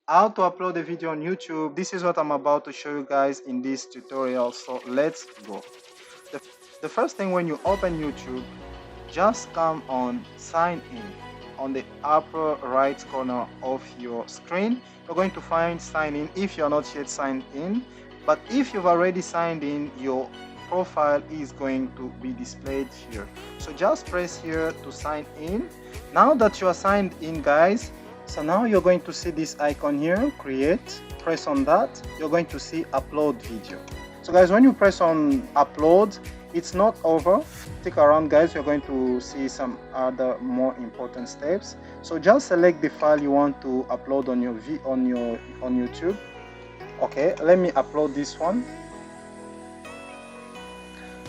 how to upload a video on YouTube. This is what I'm about to show you guys in this tutorial. So let's go. The, the first thing, when you open YouTube, just come on sign in. On the upper right corner of your screen, you're going to find sign in if you're not yet signed in. But if you've already signed in, your profile is going to be displayed here. So just press here to sign in. Now that you are signed in, guys, so now you're going to see this icon here, create. Press on that. You're going to see upload video. So guys, when you press on upload, it's not over. Stick around, guys. You're going to see some other more important steps. So just select the file you want to upload on YouTube. Okay, let me upload this one.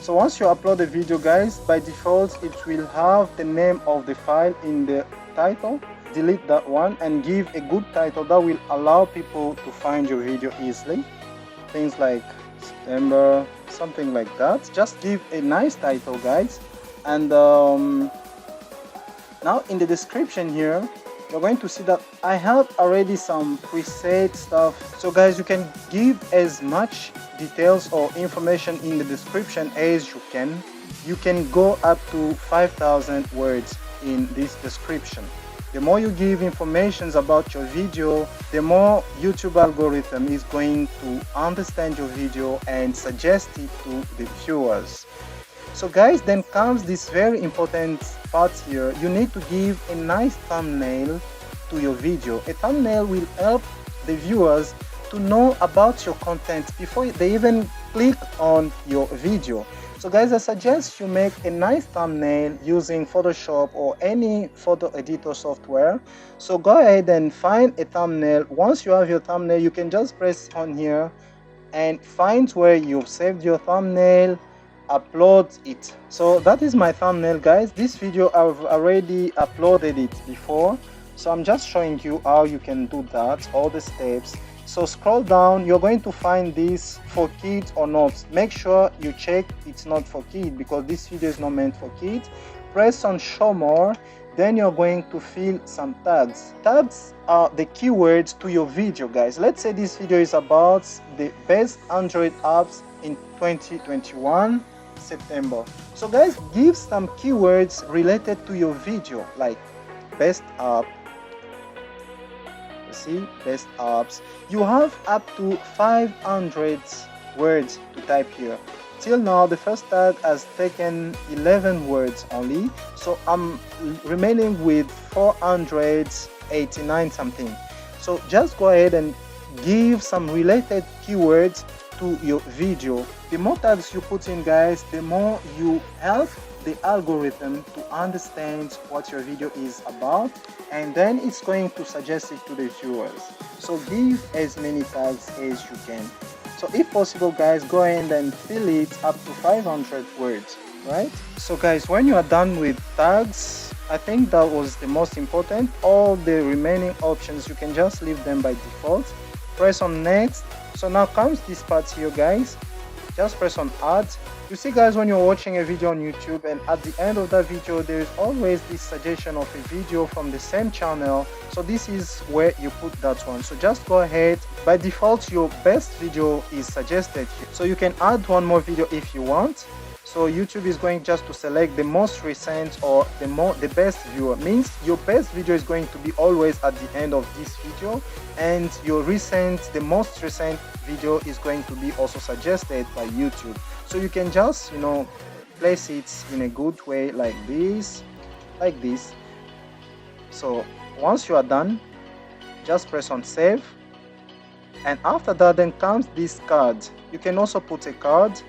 So once you upload the video, guys, by default it will have the name of the file in the title. Delete that one and give a good title that will allow people to find your video easily. Things like September, something like that. Just give a nice title, guys. And now in the description here, you're going to see that I have already some preset stuff. So guys, you can give as much details or information in the description as you can. You can go up to 5,000 words in this description. The more you give information about your video, the more YouTube algorithm is going to understand your video and suggest it to the viewers. So guys, then comes this very important part here. You need to give a nice thumbnail to your video. A thumbnail will help the viewers to know about your content before they even click on your video. So guys, I suggest you make a nice thumbnail using Photoshop or any photo editor software. So go ahead and find a thumbnail. Once you have your thumbnail, you can just press on here and find where you've saved your thumbnail, upload it. So that is my thumbnail, guys. This video I've already uploaded it before, so I'm just showing you how you can do that, all the steps. So scroll down, you're going to find this for kids or not. Make sure you check it's not for kids, because this video is not meant for kids. Press on show more, then you're going to fill some tags. Tags are the keywords to your video, guys. Let's say this video is about the best Android apps in 2021 September. So guys, give some keywords related to your video, like best app. See, best apps. You have up to 500 words to type here. Till now, the first tag has taken 11 words only, so I'm remaining with 489 something. So just go ahead and give some related keywords to your video. The more tags you put in, guys, the more you help the algorithm to understand what your video is about, and then it's going to suggest it to the viewers. So give as many tags as you can. So if possible, guys, go ahead and fill it up to 500 words, right? So guys, when you are done with tags, I think that was the most important. All the remaining options, you can just leave them by default. Press on next. So now comes this part here, guys. Just press on add. You see, guys, when you're watching a video on YouTube and at the end of that video there is always this suggestion of a video from the same channel, so this is where you put that one. So just go ahead. By default, your best video is suggested here, so you can add one more video if you want. So YouTube is going just to select the most recent or the best viewer. Means your best video is going to be always at the end of this video, and your the most recent video is going to be also suggested by YouTube. So you can just, place it in a good way like this. So once you are done, just press on save, and after that then comes this card. You can also put a card.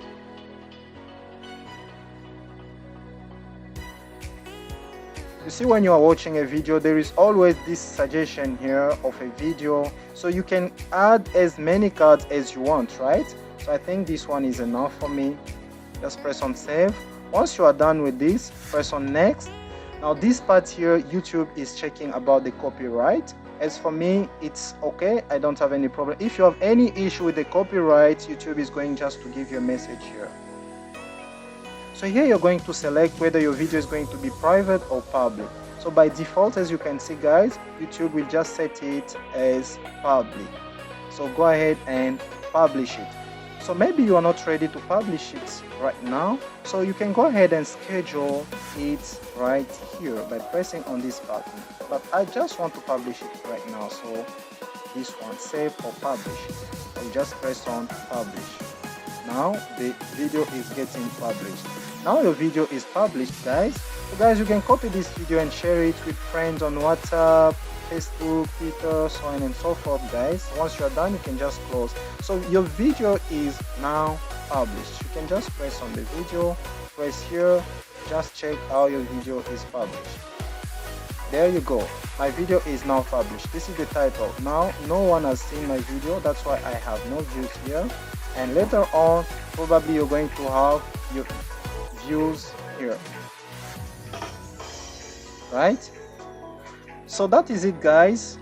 You see, when you are watching a video, there is always this suggestion here of a video, so you can add as many cards as you want, right? So I think this one is enough for me. Just press on save. Once you are done with this, press on next. Now this part here, YouTube is checking about the copyright. As for me, it's okay, I don't have any problem. If you have any issue with the copyright, YouTube is going just to give you a message here. So here you're going to select whether your video is going to be private or public. So by default, as you can see guys, YouTube will just set it as public. So go ahead and publish it. So maybe you are not ready to publish it right now, so you can go ahead and schedule it right here by pressing on this button. But I just want to publish it right now, so this one, save or publish. I'll just press on publish. Now the video is getting published. Now your video is published guys. So guys, you can copy this video and share it with friends on WhatsApp, Facebook, Twitter, so on and so forth guys. Once you are done, you can just close. So your video is now published. You can just press on the video, press here, just check how your video is published. There you go, my video is now published. This is the title. Now no one has seen my video, that's why I have no views here, and later on probably you're going to have your views here, right? So that is it guys.